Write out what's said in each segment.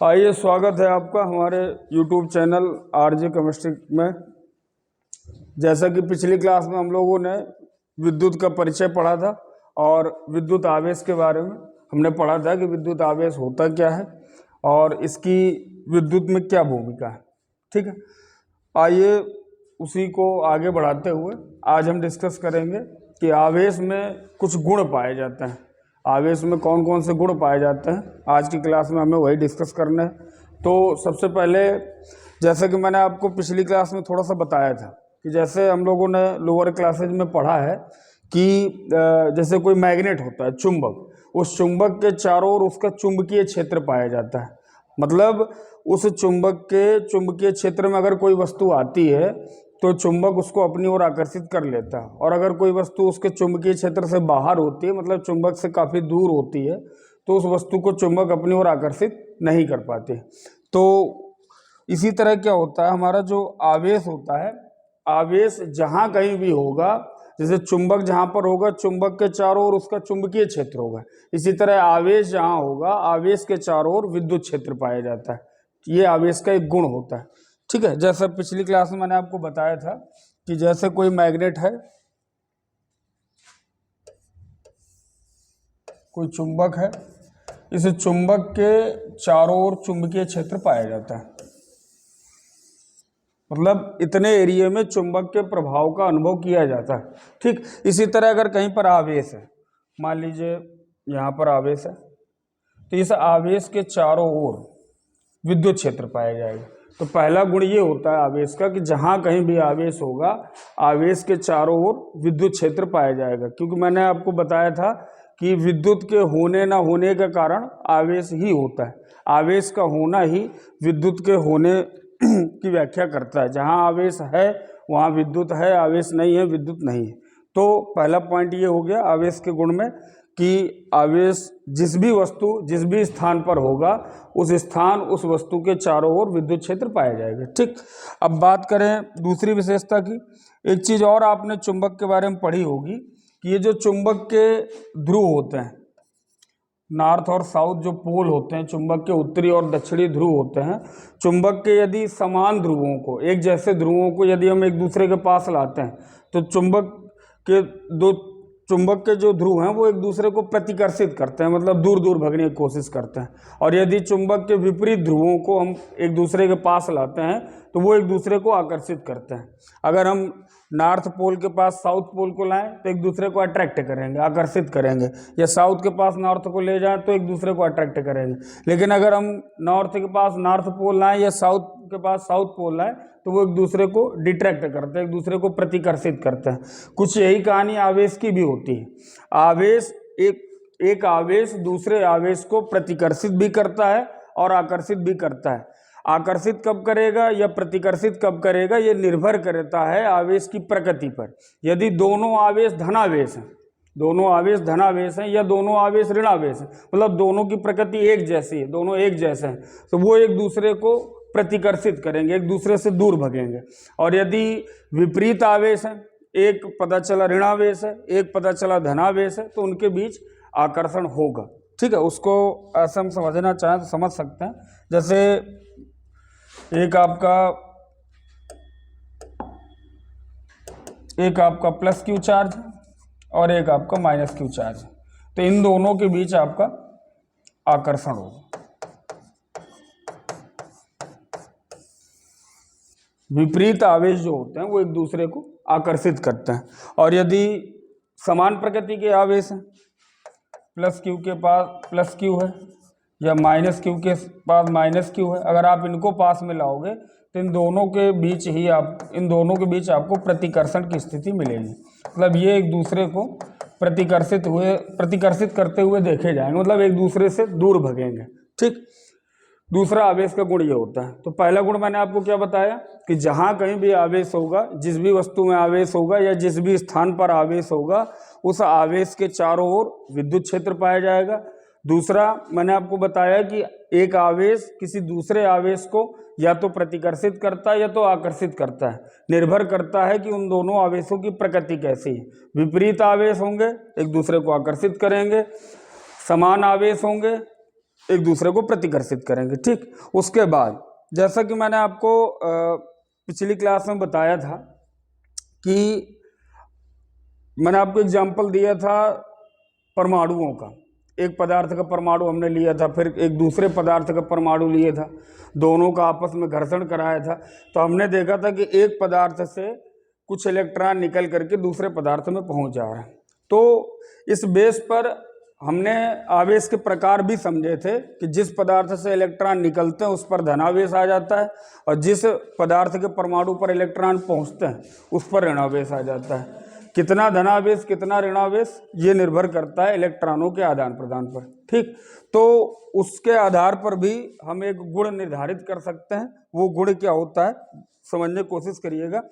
आइए, स्वागत है आपका हमारे YouTube चैनल आरजे केमिस्ट्री में। जैसा कि पिछली क्लास में हम लोगों ने विद्युत का परिचय पढ़ा था और विद्युत आवेश के बारे में हमने पढ़ा था कि विद्युत आवेश होता क्या है और इसकी विद्युत में क्या भूमिका है। ठीक है, आइए उसी को आगे बढ़ाते हुए आज हम डिस्कस करेंगे कि आवेश में कुछ गुण पाए जाते हैं। आवेश में कौन कौन से गुण पाए जाते हैं, आज की क्लास में हमें वही डिस्कस करना है। तो सबसे पहले, जैसे कि मैंने आपको पिछली क्लास में थोड़ा सा बताया था कि जैसे हम लोगों ने लोअर क्लासेज में पढ़ा है कि जैसे कोई मैग्नेट होता है, चुंबक, उस चुंबक के चारों ओर उसका चुंबकीय क्षेत्र पाया जाता है। मतलब उस चुंबक के चुंबकीय क्षेत्र में अगर कोई वस्तु आती है तो चुंबक उसको अपनी ओर आकर्षित कर लेता है, और अगर कोई वस्तु उसके चुंबकीय क्षेत्र से बाहर होती है, मतलब चुंबक से काफ़ी दूर होती है, तो उस वस्तु को चुंबक अपनी ओर आकर्षित नहीं कर पाते। तो इसी तरह क्या होता है, हमारा जो आवेश होता है, आवेश जहाँ कहीं भी होगा, जैसे चुंबक जहाँ पर होगा, चुंबक के चारों ओर उसका चुंबकीय क्षेत्र होगा। इसी तरह आवेश जहाँ होगा, आवेश के चारों ओर विद्युत क्षेत्र पाया जाता है। ये आवेश का एक गुण होता है। ठीक है, जैसे पिछली क्लास में मैंने आपको बताया था कि जैसे कोई मैग्नेट है, कोई चुंबक है, इस चुंबक के चारों ओर चुंबकीय क्षेत्र पाया जाता है। मतलब इतने एरिया में चुंबक के प्रभाव का अनुभव किया जाता है। ठीक, इसी तरह अगर कहीं पर आवेश है, मान लीजिए यहाँ पर आवेश है, तो इस आवेश के चारों ओर विद्युत क्षेत्र पाया जाएगा। तो पहला गुण ये होता है आवेश का कि जहाँ कहीं भी आवेश होगा, आवेश के चारों ओर विद्युत क्षेत्र पाया जाएगा। क्योंकि मैंने आपको बताया था कि विद्युत के होने ना होने का कारण आवेश ही होता है। आवेश का होना ही विद्युत के होने की व्याख्या करता है। जहाँ आवेश है वहाँ विद्युत है, आवेश नहीं है, विद्युत नहीं है। तो पहला पॉइंट ये हो गया आवेश के गुण में कि आवेश जिस भी वस्तु जिस भी स्थान पर होगा, उस स्थान उस वस्तु के चारों ओर विद्युत क्षेत्र पाया जाएगा। ठीक, अब बात करें दूसरी विशेषता की। एक चीज़ और आपने चुंबक के बारे में पढ़ी होगी कि ये जो चुंबक के ध्रुव होते हैं, नॉर्थ और साउथ जो पोल होते हैं, चुंबक के उत्तरी और दक्षिणी ध्रुव होते हैं, चुंबक के यदि समान ध्रुवों को, एक जैसे ध्रुवों को यदि हम एक दूसरे के पास लाते हैं, तो चुंबक के जो ध्रुव हैं वो एक दूसरे को प्रतिकर्षित करते हैं, मतलब दूर दूर भगने की कोशिश करते हैं। और यदि चुंबक के विपरीत ध्रुवों को हम एक दूसरे के पास लाते हैं तो वो एक दूसरे को आकर्षित करते हैं। अगर हम नॉर्थ पोल के पास साउथ पोल को लाएं तो एक दूसरे को अट्रैक्ट करेंगे, आकर्षित करेंगे, या साउथ के पास नॉर्थ को ले जाएं तो एक दूसरे को अट्रैक्ट करेंगे। लेकिन अगर हम नॉर्थ के पास नॉर्थ पोल लाएं या साउथ के पास साउथ पोल लाएं तो वो एक दूसरे को डिट्रैक्ट करते हैं, एक दूसरे को प्रतिकर्षित करते हैं। कुछ यही कहानी आवेश की भी होती है। आवेश एक आवेश दूसरे आवेश को प्रतिकर्षित भी करता है और आकर्षित भी करता है। आकर्षित कब करेगा या प्रतिकर्षित कब करेगा, ये निर्भर करता है आवेश की प्रकृति पर। यदि दोनों आवेश धनावेश हैं, दोनों आवेश धनावेश हैं, या दोनों आवेश ऋणावेश हैं, मतलब दोनों की प्रकृति एक जैसी है, दोनों एक जैसे हैं, तो वो एक दूसरे को प्रतिकर्षित करेंगे, एक दूसरे से दूर भगेंगे। और यदि विपरीत आवेश है, एक पता चला ऋणावेश है, एक पता चला धनावेश है, तो उनके बीच आकर्षण होगा। ठीक है, उसको ऐसा हम समझना चाहें तो समझ सकते हैं। जैसे एक आपका प्लस क्यू चार्ज है और एक आपका माइनस क्यू चार्ज है, तो इन दोनों के बीच आपका आकर्षण होगा। विपरीत आवेश जो होते हैं वो एक दूसरे को आकर्षित करते हैं। और यदि समान प्रकृति के आवेश हैं, प्लस क्यू के पास प्लस क्यू है या माइनस क्यू के पास माइनस क्यू है, अगर आप इनको पास में लाओगे तो इन दोनों के बीच आपको प्रतिकर्षण की स्थिति मिलेगी। मतलब ये एक दूसरे को प्रतिकर्षित करते हुए देखे जाएंगे, मतलब एक दूसरे से दूर भगेंगे। ठीक, दूसरा आवेश का गुण ये होता है। तो पहला गुण मैंने आपको क्या बताया कि जहाँ कहीं भी आवेश होगा, जिस भी वस्तु में आवेश होगा या जिस भी स्थान पर आवेश होगा, उस आवेश के चारों ओर विद्युत क्षेत्र पाया जाएगा। दूसरा मैंने आपको बताया कि एक आवेश किसी दूसरे आवेश को या तो प्रतिकर्षित करता है या तो आकर्षित करता है। निर्भर करता है कि उन दोनों आवेशों की प्रकृति कैसी है। विपरीत आवेश होंगे एक दूसरे को आकर्षित करेंगे, समान आवेश होंगे एक दूसरे को प्रतिकर्षित करेंगे। ठीक, उसके बाद जैसा कि मैंने आपको पिछली क्लास में बताया था कि मैंने आपको एग्जाम्पल दिया था परमाणुओं का। एक पदार्थ का परमाणु हमने लिया था, फिर एक दूसरे पदार्थ का परमाणु लिया था, दोनों का आपस में घर्षण कराया था। तो हमने देखा था कि एक पदार्थ से कुछ इलेक्ट्रॉन निकल करके दूसरे पदार्थ में पहुंच जा रहे हैं। तो इस बेस पर हमने आवेश के प्रकार भी समझे थे कि जिस पदार्थ से इलेक्ट्रॉन निकलते हैं उस पर धनावेश आ जाता है, और जिस पदार्थ के परमाणु पर इलेक्ट्रॉन पहुंचते हैं उस पर ऋणावेश आ जाता है। कितना धनावेश कितना ऋणावेश ये निर्भर करता है इलेक्ट्रॉनों के आदान प्रदान पर। ठीक, तो उसके आधार पर भी हम एक गुण निर्धारित कर सकते हैं। वो गुण क्या होता है समझने की कोशिश करिएगा।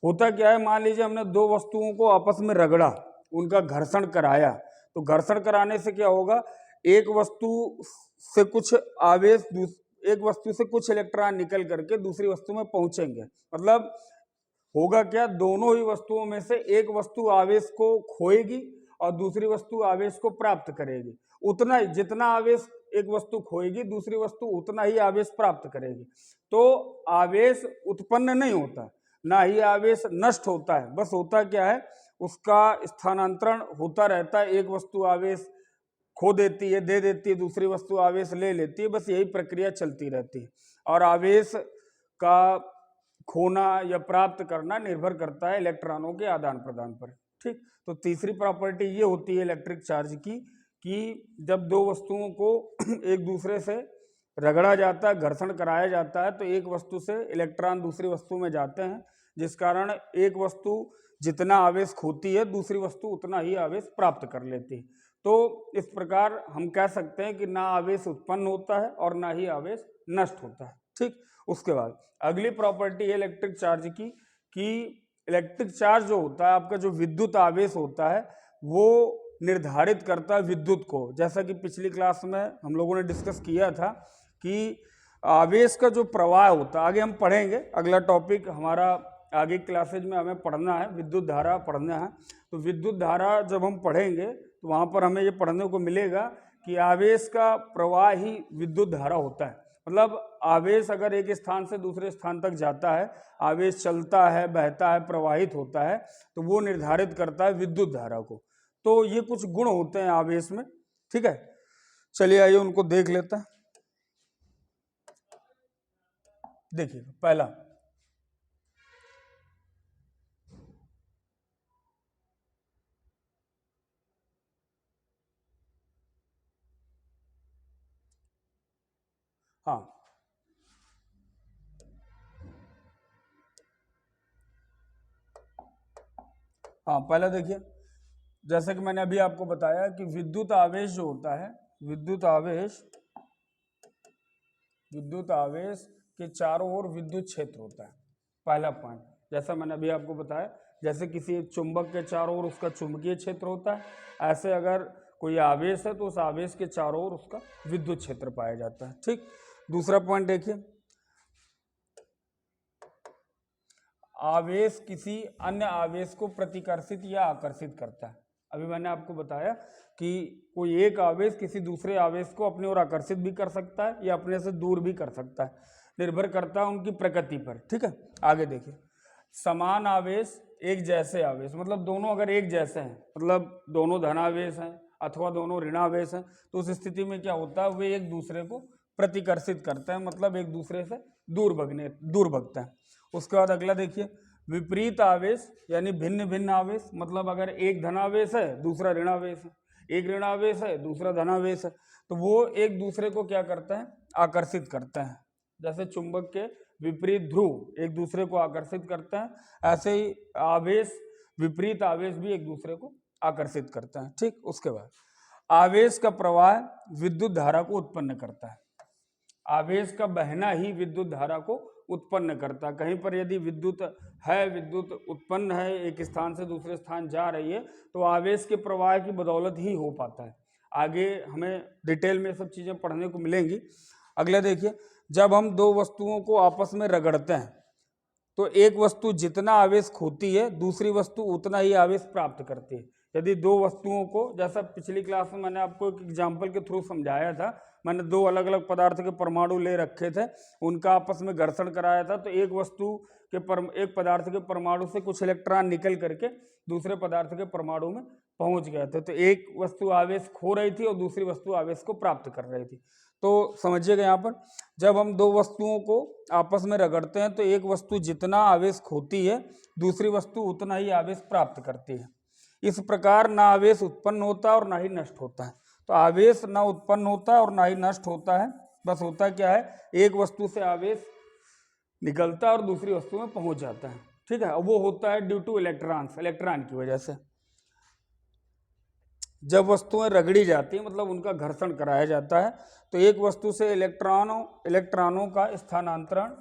होता क्या है, मान लीजिए हमने दो वस्तुओं को आपस में रगड़ा, उनका घर्षण कराया, तो घर्षण कराने से क्या होगा, एक वस्तु से कुछ आवेश, एक वस्तु से कुछ इलेक्ट्रॉन निकल करके दूसरी वस्तु में पहुंचेंगे। मतलब होगा क्या, दोनों ही वस्तुओं में से एक वस्तु आवेश को खोएगी और दूसरी वस्तु आवेश को प्राप्त करेगी। उतना ही जितना आवेश एक वस्तु खोएगी दूसरी वस्तु उतना ही आवेश प्राप्त करेगी। तो आवेश उत्पन्न नहीं होता, ना ही आवेश नष्ट होता है। बस होता क्या है, उसका स्थानांतरण होता रहता है। एक वस्तु आवेश खो देती है, दे देती है, दूसरी वस्तु आवेश ले लेती है। बस यही प्रक्रिया चलती रहती है। और आवेश का खोना या प्राप्त करना निर्भर करता है इलेक्ट्रॉनों के आदान प्रदान पर। ठीक, तो तीसरी प्रॉपर्टी ये होती है इलेक्ट्रिक चार्ज की कि जब दो वस्तुओं को एक दूसरे से रगड़ा जाता है, घर्षण कराया जाता है, तो एक वस्तु से इलेक्ट्रॉन दूसरी वस्तु में जाते हैं, जिस कारण एक वस्तु जितना आवेश खोती है दूसरी वस्तु उतना ही आवेश प्राप्त कर लेती है। तो इस प्रकार हम कह सकते हैं कि ना आवेश उत्पन्न होता है और ना ही आवेश नष्ट होता है। ठीक, उसके बाद अगली प्रॉपर्टी है इलेक्ट्रिक चार्ज की कि इलेक्ट्रिक चार्ज जो होता है, आपका जो विद्युत आवेश होता है, वो निर्धारित करता है विद्युत को। जैसा कि पिछली क्लास में हम लोगों ने डिस्कस किया था कि आवेश का जो प्रवाह होता है, आगे हम पढ़ेंगे, अगला टॉपिक हमारा आगे क्लासेज में हमें पढ़ना है, विद्युत धारा पढ़ना है। तो विद्युत धारा जब हम पढ़ेंगे तो वहाँ पर हमें ये पढ़ने को मिलेगा कि आवेश का प्रवाह ही विद्युत धारा होता है। मतलब आवेश अगर एक स्थान से दूसरे स्थान तक जाता है, आवेश चलता है, बहता है, प्रवाहित होता है, तो वो निर्धारित करता है विद्युत धारा को। तो ये कुछ गुण होते हैं आवेश में। ठीक है, चलिए आइए उनको देख लेते हैं। देखिए पहला, हाँ पहला देखिए, जैसे कि मैंने अभी आपको बताया कि विद्युत आवेश जो होता है, विद्युत आवेश के चारों ओर विद्युत क्षेत्र होता है। पहला पॉइंट, जैसा मैंने अभी आपको बताया, जैसे किसी चुंबक के चारों ओर उसका चुंबकीय क्षेत्र होता है, ऐसे अगर कोई आवेश है तो उस आवेश के चारों ओर उसका विद्युत क्षेत्र पाया जाता है। ठीक, दूसरा पॉइंट देखिए, आवेश किसी अन्य आवेश को प्रतिकर्षित या आकर्षित करता है। अभी मैंने आपको बताया कि कोई एक आवेश किसी दूसरे आवेश को अपनी ओर आकर्षित भी कर सकता है या अपने से दूर भी कर सकता है, निर्भर करता है उनकी प्रकृति पर। ठीक है, आगे देखिए, समान आवेश एक जैसे आवेश, मतलब दोनों अगर एक जैसे हैं, मतलब दोनों धनावेश हैं अथवा दोनों ऋणावेश हैं, तो उस स्थिति में क्या होता है, वे एक दूसरे को प्रतिकर्षित करते हैं, मतलब एक दूसरे से दूर भगते हैं। उसके बाद अगला देखिए, विपरीत आवेश यानी भिन्न भिन्न आवेश, मतलब अगर एक धनावेश है दूसरा ऋणावेश है, एक ऋणावेश है दूसरा धनावेश है, तो वो एक दूसरे को क्या करते हैं, आकर्षित करते हैं। जैसे चुंबक के विपरीत ध्रुव एक दूसरे को आकर्षित करते हैं, ऐसे ही आवेश, विपरीत आवेश भी एक दूसरे को आकर्षित करते हैं। ठीक, उसके बाद आवेश का प्रवाह विद्युत धारा को उत्पन्न करता है। आवेश का बहना ही विद्युत धारा को उत्पन्न करता है। कहीं पर यदि विद्युत उत्पन्न है, एक स्थान से दूसरे स्थान जा रही है, तो आवेश के प्रवाह की बदौलत ही हो पाता है। आगे हमें डिटेल में सब चीज़ें पढ़ने को मिलेंगी। अगला देखिए, जब हम दो वस्तुओं को आपस में रगड़ते हैं तो एक वस्तु जितना आवेश खोती है दूसरी वस्तु उतना ही आवेश प्राप्त करती है। यदि दो वस्तुओं को, जैसा पिछली क्लास में मैंने आपको एक एग्जाम्पल के थ्रू समझाया था, मैंने दो अलग अलग पदार्थ के परमाणु ले रखे थे, उनका आपस में घर्षण कराया था, तो एक वस्तु के एक पदार्थ के परमाणु से कुछ इलेक्ट्रॉन निकल करके दूसरे पदार्थ के परमाणु में पहुंच गए थे। तो एक वस्तु आवेश खो रही थी और दूसरी वस्तु आवेश को प्राप्त कर रही थी। तो समझिएगा, यहाँ पर जब हम दो वस्तुओं को आपस में रगड़ते हैं तो एक वस्तु जितना आवेश खोती है दूसरी वस्तु उतना ही आवेश प्राप्त करती है। इस प्रकार ना आवेश उत्पन्न होता है और ना ही नष्ट होता है। तो आवेश ना उत्पन्न होता है और ना ही नष्ट होता है, बस होता क्या है, एक वस्तु से आवेश निकलता है और दूसरी वस्तु में पहुंच जाता है। ठीक है, वो होता है ड्यू टू इलेक्ट्रॉन्स, इलेक्ट्रॉन की वजह से। जब वस्तुएं रगड़ी जाती हैं मतलब उनका घर्षण कराया जाता है, तो एक वस्तु से इलेक्ट्रॉनों का स्थानांतरण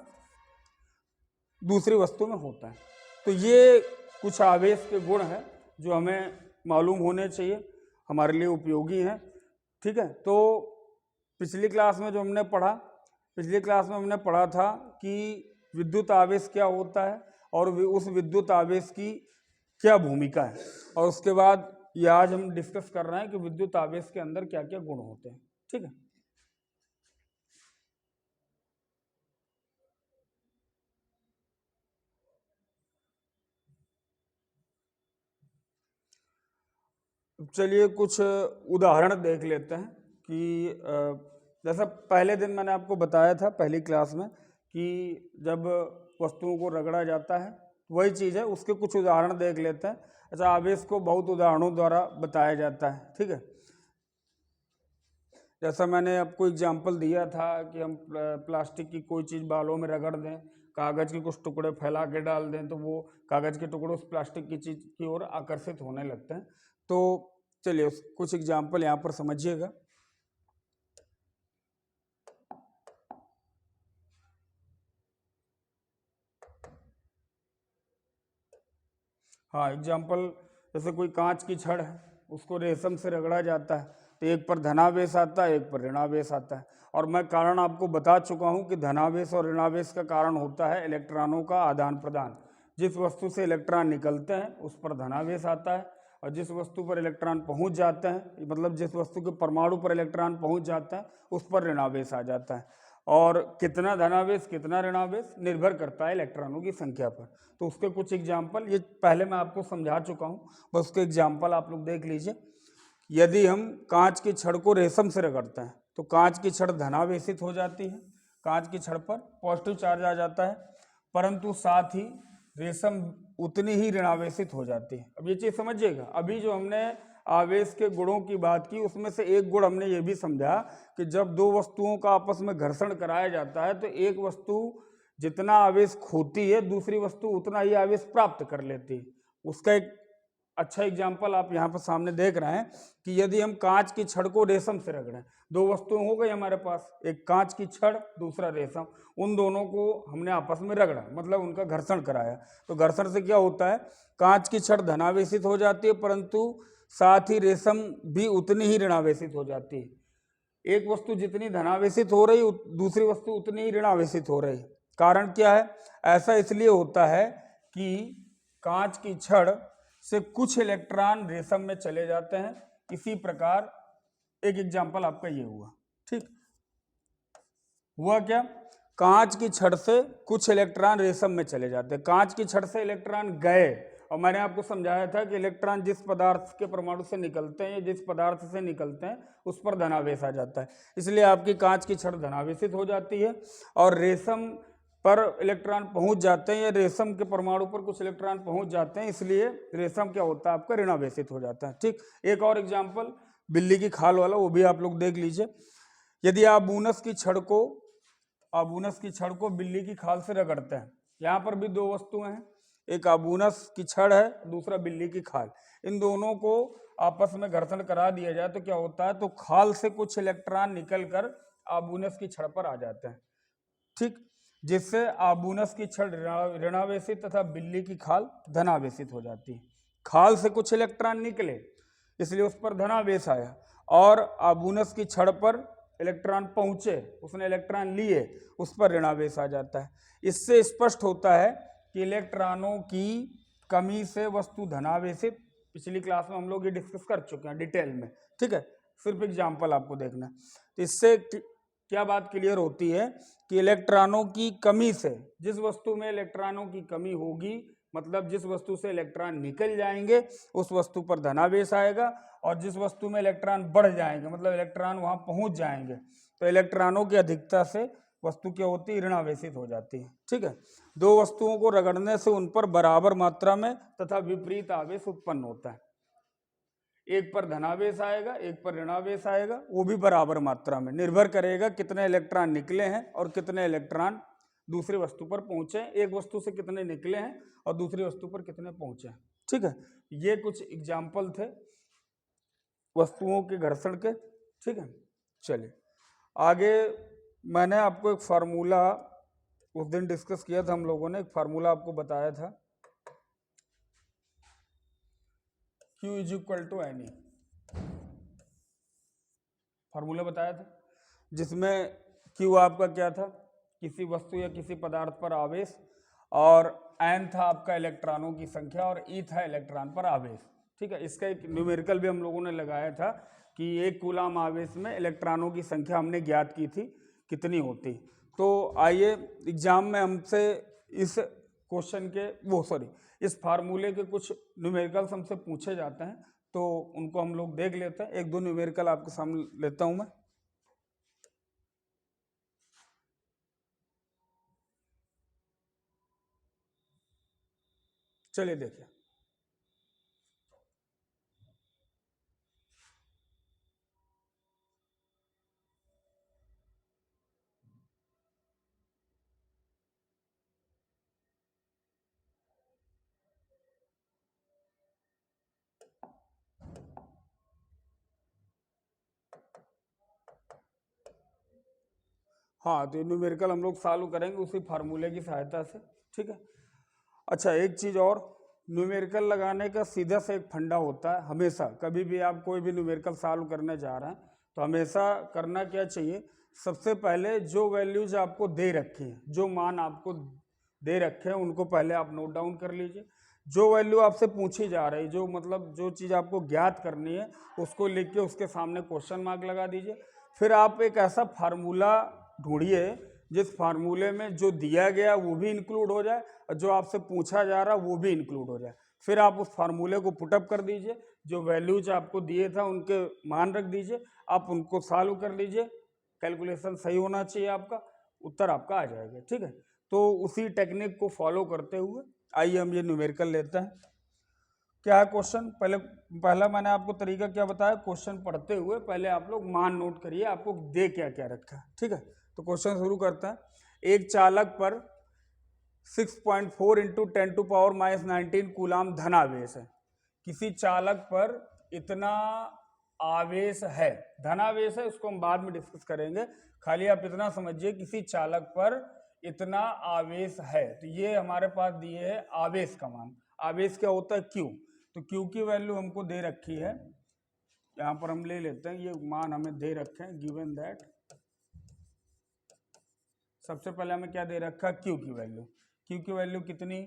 दूसरी वस्तु में होता है। तो ये कुछ आवेश के गुण हैं जो हमें मालूम होने चाहिए, हमारे लिए उपयोगी हैं। ठीक है, तो पिछली क्लास में हमने पढ़ा था कि विद्युत आवेश क्या होता है और उस विद्युत आवेश की क्या भूमिका है, और उसके बाद ये आज हम डिस्कस कर रहे हैं कि विद्युत आवेश के अंदर क्या क्या गुण होते हैं। ठीक है, चलिए कुछ उदाहरण देख लेते हैं कि जैसा पहले दिन मैंने आपको बताया था पहली क्लास में कि जब वस्तुओं को रगड़ा जाता है वही चीज़ है, उसके कुछ उदाहरण देख लेते हैं। अच्छा, आवेश को बहुत उदाहरणों द्वारा बताया जाता है। ठीक है, जैसा मैंने आपको एग्जाम्पल दिया था कि हम प्लास्टिक की कोई चीज़ बालों में रगड़ दें, कागज़ के कुछ टुकड़े फैला के डाल दें तो वो कागज़ के टुकड़े उस प्लास्टिक की चीज़ की ओर आकर्षित होने लगते हैं। तो चलिए कुछ एग्जाम्पल यहाँ पर समझिएगा। हाँ, एग्जाम्पल जैसे कोई कांच की छड़ है, उसको रेशम से रगड़ा जाता है तो एक पर धनावेश आता है, एक पर ऋणावेश आता है। और मैं कारण आपको बता चुका हूँ कि धनावेश और ऋणावेश का कारण होता है इलेक्ट्रॉनों का आदान प्रदान। जिस वस्तु से इलेक्ट्रॉन निकलते हैं उस पर धनावेश आता है, और जिस वस्तु पर इलेक्ट्रॉन पहुँच जाते हैं, मतलब जिस वस्तु के परमाणु पर इलेक्ट्रॉन पहुँच जाता है उस पर ऋणावेश आ जाता है। और कितना धनावेश कितना ऋणावेश निर्भर करता है इलेक्ट्रॉनों की संख्या पर। तो उसके कुछ एग्जाम्पल ये पहले मैं आपको समझा चुका हूँ, बस उसके एग्जाम्पल आप लोग देख लीजिए। यदि हम कांच की छड़ को रेशम से रगड़ते हैं तो कांच की छड़ धनावेशित हो जाती है, कांच की छड़ पर पॉजिटिव चार्ज आ जाता है, परंतु साथ ही रेशम उतनी ही ऋणावेशित हो जाती है। अब ये चीज़ समझिएगा, अभी जो हमने आवेश के गुणों की बात की उसमें से एक गुण हमने ये भी समझा कि जब दो वस्तुओं का आपस में घर्षण कराया जाता है तो एक वस्तु जितना आवेश खोती है दूसरी वस्तु उतना ही आवेश प्राप्त कर लेती है। उसका एक अच्छा एग्जाम्पल आप यहाँ पर सामने देख रहे हैं कि यदि हम कांच की छड़ को रेशम से रगड़ें, दो वस्तुएं हो गई हमारे पास, एक कांच की छड़ दूसरा रेशम, उन दोनों को हमने आपस में रगड़ा मतलब उनका घर्षण कराया। तो घर्षण से क्या होता है, कांच की छड़ धनावेशित हो जाती है परंतु साथ ही रेशम भी उतनी ही ऋणावेशित हो जाती है। एक वस्तु जितनी धनावेशित हो रही दूसरी वस्तु उतनी ही ऋणावेशित हो रही। कारण क्या है, ऐसा इसलिए होता है कि कांच की छड़ से कुछ इलेक्ट्रॉन रेशम में चले जाते हैं। इसी प्रकार एक एग्जाम्पल आपका ये हुआ। ठीक हुआ क्या, कांच की छड़ से कुछ इलेक्ट्रॉन रेशम में चले जाते हैं, कांच की छड़ से इलेक्ट्रॉन गए, और मैंने आपको समझाया था कि इलेक्ट्रॉन जिस पदार्थ के परमाणु से निकलते हैं या जिस पदार्थ से निकलते हैं उस पर धनावेश आ जाता है, इसलिए आपकी कांच की छड़ धनावेशित हो जाती है। और रेशम पर इलेक्ट्रॉन पहुंच जाते हैं या रेशम के परमाणु पर कुछ इलेक्ट्रॉन पहुंच जाते हैं, इसलिए रेशम क्या होता है आपका ऋणावेशित हो जाता है। ठीक, एक और एग्जाम्पल बिल्ली की खाल वाला, वो भी आप लोग देख लीजिए। यदि आबूनस की छड़ को बिल्ली की खाल से रगड़ते हैं, यहाँ पर भी दो वस्तुएं हैं, एक आबूनस की छड़ है, दूसरा बिल्ली की खाल, इन दोनों को आपस में घर्षण करा दिया जाए तो क्या होता है, तो खाल से कुछ इलेक्ट्रॉन निकलकर आबूनस की छड़ पर आ जाते हैं। ठीक, जिससे आबूनस की छड़ ऋणावेशित तथा बिल्ली की खाल धनावेशित हो जाती है। खाल से कुछ इलेक्ट्रॉन निकले इसलिए उस पर धनावेश आया, और आबूनस की छड़ पर इलेक्ट्रॉन पहुंचे, उसने इलेक्ट्रॉन लिए, उस पर ऋणावेश आ जाता है। इससे स्पष्ट होता है कि इलेक्ट्रॉनों की कमी से वस्तु धनावेशित, पिछली क्लास में हम लोग ये डिस्कस कर चुके हैं डिटेल में। ठीक है, सिर्फ एग्जाम्पल आपको देखना है। तो इससे क्या बात क्लियर होती है कि इलेक्ट्रॉनों की कमी से, जिस वस्तु में इलेक्ट्रॉनों की कमी होगी, मतलब जिस वस्तु से इलेक्ट्रॉन निकल जाएंगे उस वस्तु पर धनावेश आएगा, और जिस वस्तु में इलेक्ट्रॉन बढ़ जाएंगे मतलब इलेक्ट्रॉन वहां पहुंच जाएंगे तो इलेक्ट्रॉनों की अधिकता से वस्तु क्या होती है, ऋणावेशित हो जाती है। ठीक है, दो वस्तुओं को रगड़ने से उन पर बराबर मात्रा में तथा विपरीत आवेश उत्पन्न होता है। एक पर धनावेश आएगा, एक पर ऋणावेश आएगा, वो भी बराबर मात्रा में, निर्भर करेगा कितने इलेक्ट्रॉन निकले हैं और कितने इलेक्ट्रॉन दूसरी वस्तु पर पहुंचे। एक वस्तु से कितने निकले हैं और दूसरी वस्तु पर कितने पहुंचे। ठीक है, ये कुछ एग्जाम्पल थे वस्तुओं के घर्षण के। ठीक है, चलिए आगे। मैंने आपको एक फार्मूला उस दिन डिस्कस किया था, हम लोगों ने एक फार्मूला आपको बताया था, Q is equal to N E, formula बताया था, जिसमें Q आपका क्या था, किसी वस्तु या किसी पदार्थ पर आवेश, और N था आपका इलेक्ट्रॉनों की संख्या, और E था इलेक्ट्रॉन पर आवेश। ठीक है, इसका एक न्यूमेरिकल भी हम लोगों ने लगाया था कि एक कूलाम आवेश में इलेक्ट्रॉनों की संख्या हमने ज्ञात की थी कितनी होती। तो आइए एग्जाम में हमसे इस क्वेश्चन के इस फार्मूले के कुछ न्यूमेरिकल्स हमसे पूछे जाते हैं, तो उनको हम लोग देख लेते हैं। एक दो न्यूमेरिकल आपके सामने लेता हूं मैं। चलिए देखिए, हाँ, तो न्यूमेरिकल हम लोग सॉल्व करेंगे उसी फार्मूले की सहायता से। ठीक है, अच्छा एक चीज़ और, न्यूमेरिकल लगाने का सीधा से एक फंडा होता है। हमेशा कभी भी आप कोई भी न्यूमेरिकल सॉल्व करने जा रहे हैं तो हमेशा करना क्या चाहिए, सबसे पहले जो वैल्यूज आपको दे रखी हैं, जो मान आपको दे रखे हैं उनको पहले आप नोट डाउन कर लीजिए। जो वैल्यू आपसे पूछी जा रही, जो मतलब जो चीज़ आपको ज्ञात करनी है उसको लिख के उसके सामने क्वेश्चन मार्क लगा दीजिए। फिर आप एक ऐसा फार्मूला ढूंढिए जिस फार्मूले में जो दिया गया वो भी इंक्लूड हो जाए और जो आपसे पूछा जा रहा वो भी इंक्लूड हो जाए। फिर आप उस फार्मूले को पुटअप कर दीजिए, जो वैल्यूज आपको दिए था उनके मान रख दीजिए, आप उनको सॉल्व कर लीजिए। कैलकुलेशन सही होना चाहिए, आपका उत्तर आपका आ जाएगा। ठीक है, तो उसी टेक्निक को फॉलो करते हुए आइए हम ये न्यूमेरिकल लेते हैं। क्या है क्वेश्चन, पहला मैंने आपको तरीका क्या बताया, क्वेश्चन पढ़ते हुए पहले आप लोग मान नोट करिए आपको दे क्या क्या रखा है। ठीक है, तो क्वेश्चन शुरू करते हैं। एक चालक पर 6.4 इंटू 10⁻⁻19 कूलाम धनावेश है। किसी चालक पर इतना आवेश है, धनावेश है, उसको हम बाद में डिस्कस करेंगे, खाली आप इतना समझिए किसी चालक पर इतना आवेश है। तो ये हमारे पास दिए है आवेश का मान। आवेश क्या होता है, Q। तो Q की वैल्यू हमको दे रखी है, यहाँ पर हम ले लेते हैं, ये मान हमें दे रखे हैं, गिवन दैट। सबसे पहले हमें क्या दे रखा है, Q की वैल्यू। Q की वैल्यू कितनी,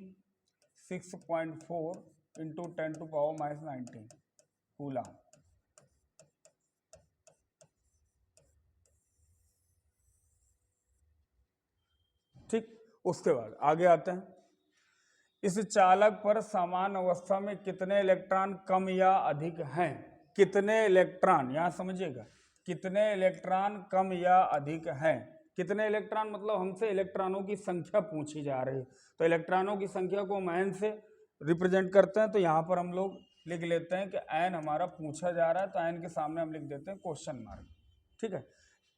6.4 इंटू 10⁻⁻19 कूलाम। ठीक, उसके बाद आगे आते हैं। इस चालक पर समान अवस्था में कितने इलेक्ट्रॉन कम या अधिक हैं। कितने इलेक्ट्रॉन, यहां समझिएगा, कितने इलेक्ट्रॉन कम या अधिक हैं। कितने इलेक्ट्रॉन मतलब हमसे इलेक्ट्रॉनों की संख्या पूछी जा रही है, तो इलेक्ट्रॉनों की संख्या को हम एन से रिप्रेजेंट करते हैं। तो यहाँ पर हम लोग लिख लेते हैं कि एन हमारा पूछा जा रहा है, तो एन के सामने हम लिख देते हैं क्वेश्चन मार्क। ठीक है,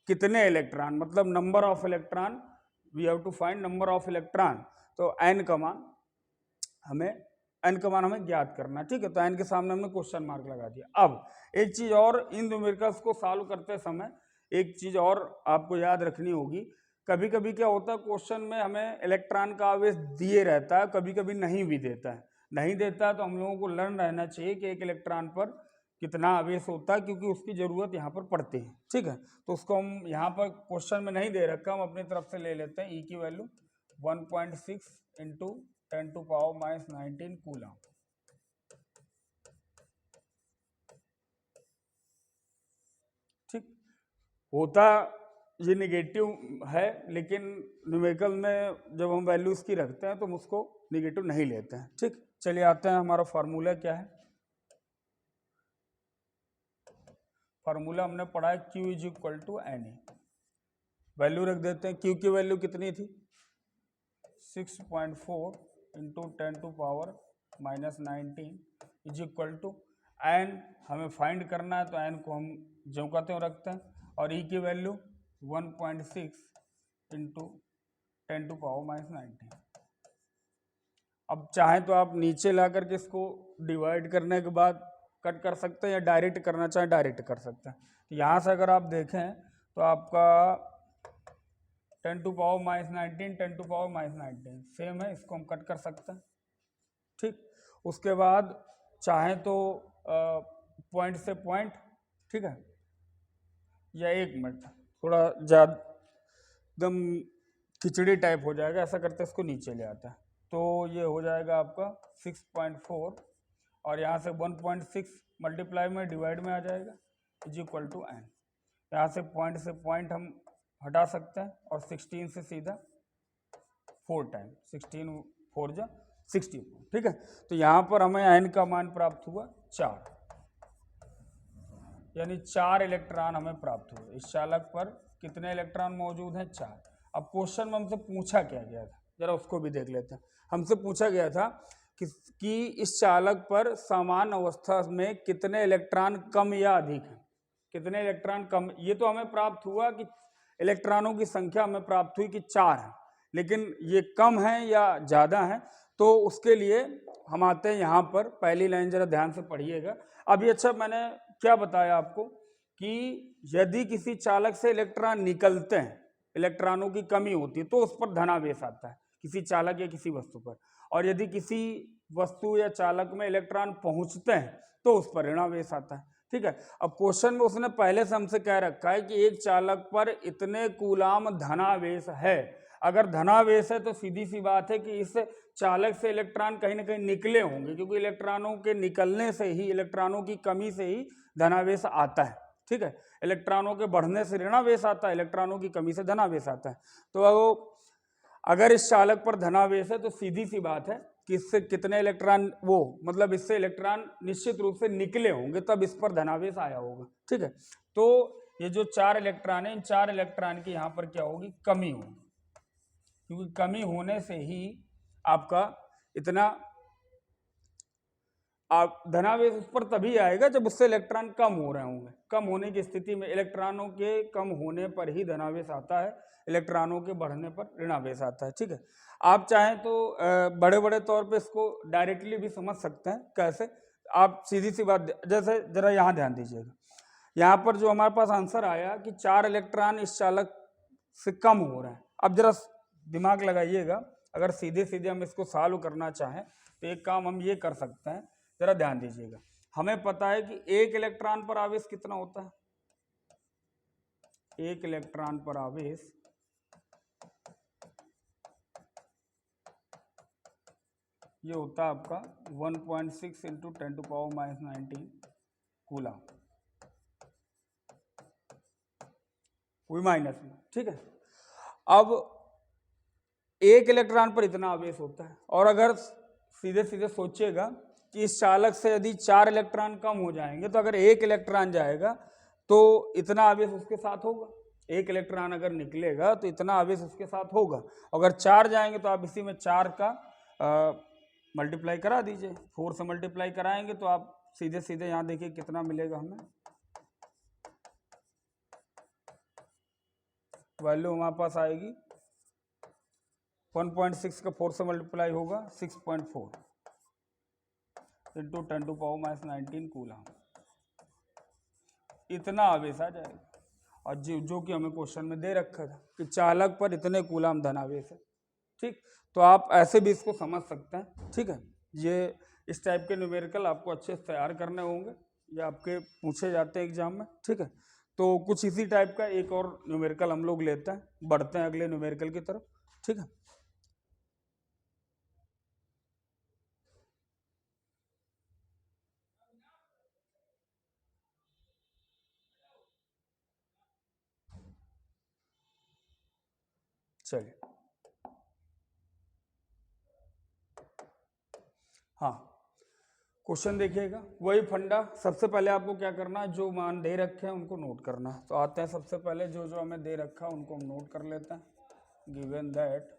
कितने इलेक्ट्रॉन मतलब number of electron, we have to find number of electron. तो एन का मान हमें ज्ञात करना है। ठीक है, तो एन के सामने हमने क्वेश्चन मार्क लगा दिया। अब एक चीज और, इन न्यूमेरिकल्स को सॉल्व करते समय एक चीज और आपको याद रखनी होगी। कभी कभी क्या होता है, क्वेश्चन में हमें इलेक्ट्रॉन का आवेश दिए रहता है, कभी कभी नहीं भी देता है। नहीं देता है तो हम लोगों को लर्न रहना चाहिए कि एक इलेक्ट्रॉन पर कितना आवेश होता है, क्योंकि उसकी जरूरत यहाँ पर पड़ती है। ठीक है, तो उसको हम यहाँ पर क्वेश्चन में नहीं दे रखा, हम अपनी तरफ से ले लेते हैं। ई की वैल्यू 1.6 इंटू 10⁻⁻19 कूलाम। ठीक, होता ये निगेटिव है, लेकिन न्यूमेरिकल में जब हम वैल्यू इसकी रखते हैं तो हम उसको निगेटिव नहीं लेते हैं। ठीक, चलिए आते हैं, हमारा फार्मूला क्या है। फार्मूला हमने पढ़ा है Q is equal to N A. Value रख देते हैं। Q की वैल्यू कितनी थी? 6.4 into 10⁻⁻19 is equal to N. हमें फाइंड करना है तो एन को हम जो कहते हैं रखते हैं, और ई की वैल्यू 1.6 इंटू 10⁻⁻19। अब चाहें तो आप नीचे ला करके इसको डिवाइड करने के बाद कट कर सकते हैं, या डायरेक्ट करना चाहें डायरेक्ट कर सकते हैं। तो यहाँ से अगर आप देखें तो आपका 10⁻⁻19 10⁻⁻19 सेम है, इसको हम कट कर सकते हैं। ठीक, उसके बाद चाहें तो पॉइंट से पॉइंट, ठीक है, या 1 मिनट थोड़ा ज़्यादा एकदम खिचड़ी टाइप हो जाएगा, ऐसा करते इसको नीचे ले आता है। तो ये हो जाएगा आपका 6.4, और यहाँ से 1.6 मल्टीप्लाई में डिवाइड में आ जाएगा इज इक्वल टू एन। यहाँ से पॉइंट हम हटा सकते हैं, और 16 से सीधा 4 टाइम 16 4 जा 64। ठीक है, तो यहाँ पर हमें एन का मान प्राप्त हुआ 4, यानी 4 इलेक्ट्रॉन हमें प्राप्त हुए। इस चालक पर कितने इलेक्ट्रॉन मौजूद हैं? 4। अब क्वेश्चन में हमसे पूछा क्या गया था, जरा उसको भी देख लेते हैं। हमसे पूछा गया था कि इस चालक पर समान अवस्था में कितने इलेक्ट्रॉन कम या अधिक हैं। कितने इलेक्ट्रॉन कम, ये तो हमें प्राप्त हुआ कि इलेक्ट्रॉनों की संख्या हमें प्राप्त हुई कि 4 है, लेकिन ये कम है या ज़्यादा है, तो उसके लिए हम आते हैं यहाँ पर। पहली लाइन जरा ध्यान से पढ़िएगा। अभी अच्छा, मैंने क्या बताया आपको कि यदि किसी चालक से इलेक्ट्रॉन निकलते हैं, इलेक्ट्रॉनों की कमी होती है, तो उस पर धनावेश आता है किसी चालक या किसी वस्तु पर, और यदि किसी वस्तु या चालक में इलेक्ट्रॉन पहुंचते हैं तो उस पर ऋणावेश आता है। ठीक है, अब क्वेश्चन में उसने पहले से हमसे कह रखा है कि एक चालक पर इतने कूलाम धनावेश है। अगर धनावेश है तो सीधी सी बात है कि इस चालक से इलेक्ट्रॉन कहीं ना कहीं निकले होंगे, क्योंकि इलेक्ट्रॉनों के निकलने से ही, इलेक्ट्रॉनों की कमी से ही धनावेश आता है। ठीक है, इलेक्ट्रॉनों के बढ़ने से ऋणावेश आता है, इलेक्ट्रॉनों की कमी से धनावेश आता है। तो अगर इस चालक पर धनावेश है तो सीधी सी बात है कि इससे कितने इलेक्ट्रॉन, वो मतलब इससे इलेक्ट्रॉन निश्चित रूप से निकले होंगे, तब इस पर धनावेश आया होगा। ठीक है, तो ये जो 4 इलेक्ट्रॉन है, इन 4 इलेक्ट्रॉन की यहाँ पर क्या होगी? कमी होगी, क्योंकि कमी होने से ही आपका इतना आप धनावेश उस पर तभी आएगा जब उससे इलेक्ट्रॉन कम हो रहे होंगे। कम होने की स्थिति में, इलेक्ट्रॉनों के कम होने पर ही धनावेश आता है, इलेक्ट्रॉनों के बढ़ने पर ऋणावेश आता है। ठीक है, आप चाहें तो बड़े बड़े तौर पे इसको डायरेक्टली भी समझ सकते हैं। कैसे? आप सीधी सी बात, जैसे जरा यहाँ ध्यान दीजिएगा, यहाँ पर जो हमारे पास आंसर आया कि 4 इलेक्ट्रॉन इस चालक से कम हो रहे हैं। अब जरा दिमाग लगाइएगा, अगर सीधे सीधे हम इसको सॉल्व करना चाहें तो एक काम हम ये कर सकते हैं, जरा ध्यान दीजिएगा। हमें पता है कि 1 इलेक्ट्रॉन पर आवेश कितना होता है? 1 इलेक्ट्रॉन पर आवेश ये होता है आपका 1.6 इंटू 10⁻⁻19 कूलम, कोई माइनस में। ठीक है, अब 1 इलेक्ट्रॉन पर इतना आवेश होता है, और अगर सीधे सीधे सोचिएगा कि इस चालक से यदि 4 इलेक्ट्रॉन कम हो जाएंगे, तो अगर 1 इलेक्ट्रॉन जाएगा तो इतना आवेश उसके साथ होगा। 1 इलेक्ट्रॉन अगर निकलेगा तो इतना आवेश उसके साथ होगा। अगर 4 जाएंगे तो आप इसी में 4 का मल्टीप्लाई करा दीजिए। 4 से मल्टीप्लाई कराएंगे तो आप सीधे सीधे यहाँ देखिए कितना मिलेगा हमें। वैल्यू हमारे पास आएगी 1.6 का 4 से मल्टीप्लाई होगा 6.4 इंटू 10⁻⁻19 कूलम, इतना आवेश आ जाएगा। और जो कि हमें क्वेश्चन में दे रखा था कि चालक पर इतने कूलम धनावेश है। ठीक, तो आप ऐसे भी इसको समझ सकते हैं। ठीक है, ये इस टाइप के न्यूमेरिकल आपको अच्छे से तैयार करने होंगे, ये आपके पूछे जाते हैं एग्जाम में। ठीक है, तो कुछ इसी टाइप का एक और न्यूमेरिकल हम लोग लेते हैं, बढ़ते हैं अगले न्यूमेरिकल की तरफ। ठीक है, चलिए, हाँ क्वेश्चन देखिएगा, वही फंडा। सबसे पहले आपको क्या करना है, जो मान दे रखे हैं उनको नोट करना है। तो आते हैं सबसे पहले जो जो हमें दे रखा है उनको हम नोट कर लेते हैं। गिवन दैट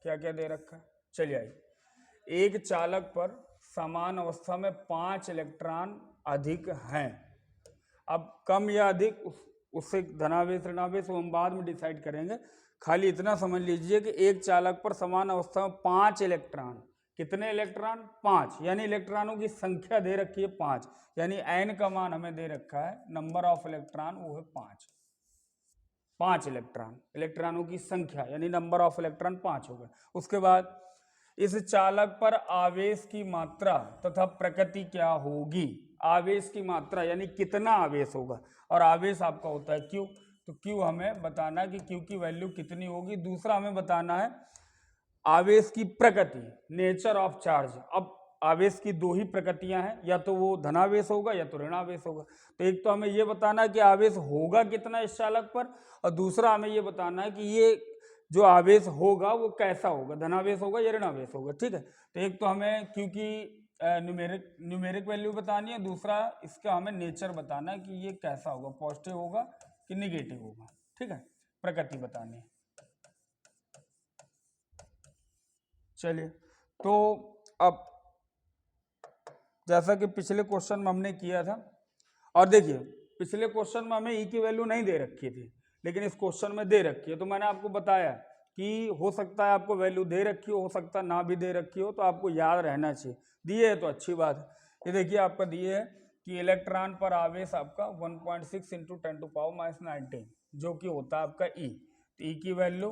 क्या क्या दे रखा है, चलिए आइए। एक चालक पर समान अवस्था में 5 इलेक्ट्रॉन अधिक हैं। अब कम या अधिक उससे धनावेश ऋणावेश वो हम बाद में डिसाइड करेंगे। खाली इतना समझ लीजिए कि एक चालक पर समान अवस्था में 5 इलेक्ट्रॉन, कितने इलेक्ट्रॉन, 5, यानी इलेक्ट्रॉनों की संख्या दे रखी है 5, यानी n का मान हमें दे रखा है, नंबर ऑफ इलेक्ट्रॉन वो है 5 इलेक्ट्रॉन, इलेक्ट्रॉनों की संख्या यानी नंबर ऑफ इलेक्ट्रॉन 5 हो गए। उसके बाद इस चालक पर आवेश की मात्रा तथा प्रकृति क्या होगी। आवेश की मात्रा यानी कितना आवेश होगा, और आवेश आपका होता है Q, तो Q हमें बताना है कि Q की वैल्यू कितनी होगी। दूसरा हमें बताना है आवेश की प्रकृति, नेचर ऑफ चार्ज। अब आवेश की दो ही प्रकृतियां हैं, या तो वो धनावेश होगा या तो ऋणावेश होगा। तो एक तो हमें ये बताना है कि आवेश होगा कितना इस चालक पर, और दूसरा हमें ये बताना है कि ये जो आवेश होगा वो कैसा होगा, धनावेश होगा या ऋणावेश होगा। ठीक है, तो एक तो हमें क्योंकि न्यूमेरिक वैल्यू बतानी है, दूसरा इसका हमें नेचर बताना है कि ये कैसा होगा, पॉजिटिव होगा कि निगेटिव होगा। ठीक है, प्रकृति बतानी है। चलिए, तो अब जैसा कि पिछले क्वेश्चन में हमने किया था, और देखिए पिछले क्वेश्चन में हमें ई की वैल्यू नहीं दे रखी थी, लेकिन इस क्वेश्चन में दे रखी है। तो मैंने आपको बताया कि हो सकता है आपको वैल्यू दे रखी हो सकता है ना भी दे रखी हो, तो आपको याद रहना चाहिए। दिए है तो अच्छी बात है। ये देखिए आपका दिए है कि इलेक्ट्रॉन पर आवेश आपका 1.6 इंटू 10⁻⁹ जो कि होता है आपका ई। तो ई की वैल्यू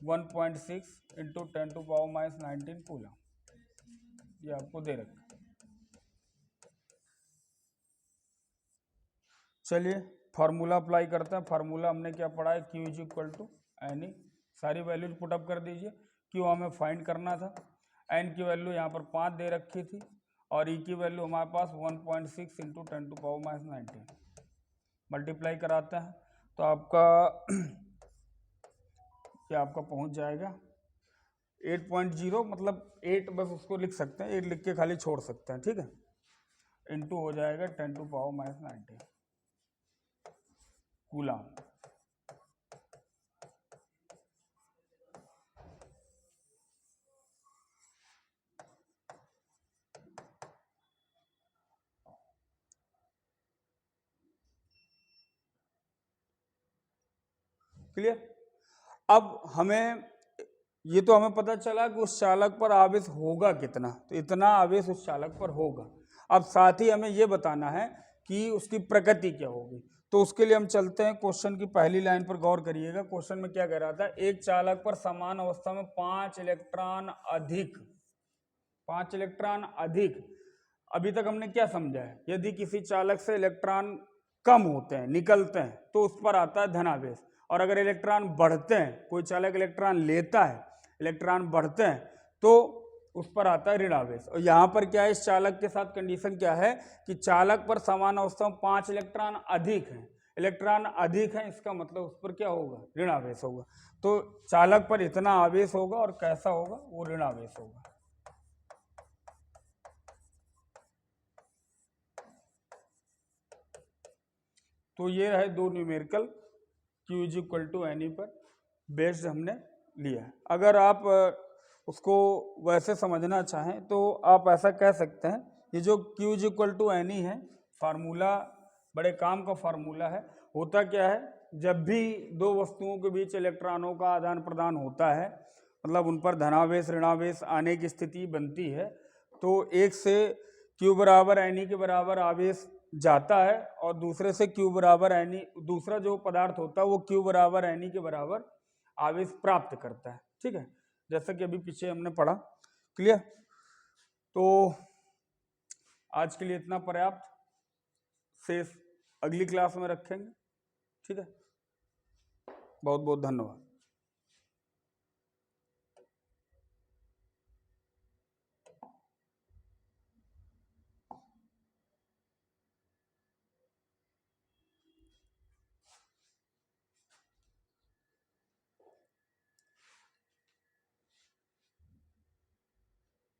1.6 इंटू 10⁻⁹ कूलम, ये आपको दे रखा। चलिए फार्मूला अप्लाई करते हैं। फार्मूला हमने क्या पढ़ा है, Q is equal to N E. सारी वैल्यूज पुटअप कर दीजिए। Q हमें फाइंड करना था, एन की वैल्यू यहाँ पर 5 दे रखी थी, और ई की वैल्यू हमारे पास 1.6 इंटू 10⁻⁹ मल्टीप्लाई कराते हैं तो आपका क्या आपका पहुँच जाएगा 8.0, मतलब 8 बस उसको लिख सकते हैं, 8 लिख के खाली छोड़ सकते हैं। ठीक है, इंटू हो जाएगा 10⁻⁹ कूलम। क्लियर। अब हमें ये तो हमें पता चला कि उस चालक पर आवेश होगा कितना, तो इतना आवेश उस चालक पर होगा। अब साथ ही हमें ये बताना है कि उसकी प्रकृति क्या होगी। तो उसके लिए हम चलते हैं क्वेश्चन की पहली लाइन पर, गौर करिएगा। क्वेश्चन में क्या कह रहा था, एक चालक पर समान अवस्था में 5 इलेक्ट्रॉन अधिक, 5 इलेक्ट्रॉन अधिक। अभी तक हमने क्या समझा है, यदि किसी चालक से इलेक्ट्रॉन कम होते हैं, निकलते हैं, तो उस पर आता है धनावेश, और अगर इलेक्ट्रॉन बढ़ते हैं, कोई चालक इलेक्ट्रॉन लेता है, इलेक्ट्रॉन बढ़ते हैं, तो उस पर आता है ऋणावेश। और यहाँ पर क्या है, इस चालक के साथ कंडीशन क्या है कि चालक पर समान अवस्था में 5 इलेक्ट्रॉन अधिक हैं, इलेक्ट्रॉन अधिक है, इसका मतलब उस पर क्या होगा, ऋणावेश होगा। तो चालक पर इतना आवेश होगा, और कैसा होगा, वो ऋणावेश होगा। तो ये रहे दो numerical Q is equal to N E पर बेस्ड हमने लिया। अगर आप उसको वैसे समझना चाहें तो आप ऐसा कह सकते हैं, ये जो Q is equal to N E है, फार्मूला बड़े काम का फार्मूला है। होता क्या है, जब भी दो वस्तुओं के बीच इलेक्ट्रॉनों का आदान प्रदान होता है, मतलब उन पर धनावेश ऋणावेश आने की स्थिति बनती है, तो एक से Q बराबर एन ई के बराबर आवेश जाता है, और दूसरे से Q बराबर एन ई, दूसरा जो पदार्थ होता है वो Q बराबर एन ई के बराबर आवेश प्राप्त करता है। ठीक है, जैसा कि अभी पीछे हमने पढ़ा। क्लियर। तो आज के लिए इतना पर्याप्त, शेष अगली क्लास में रखेंगे। ठीक है, बहुत बहुत धन्यवाद।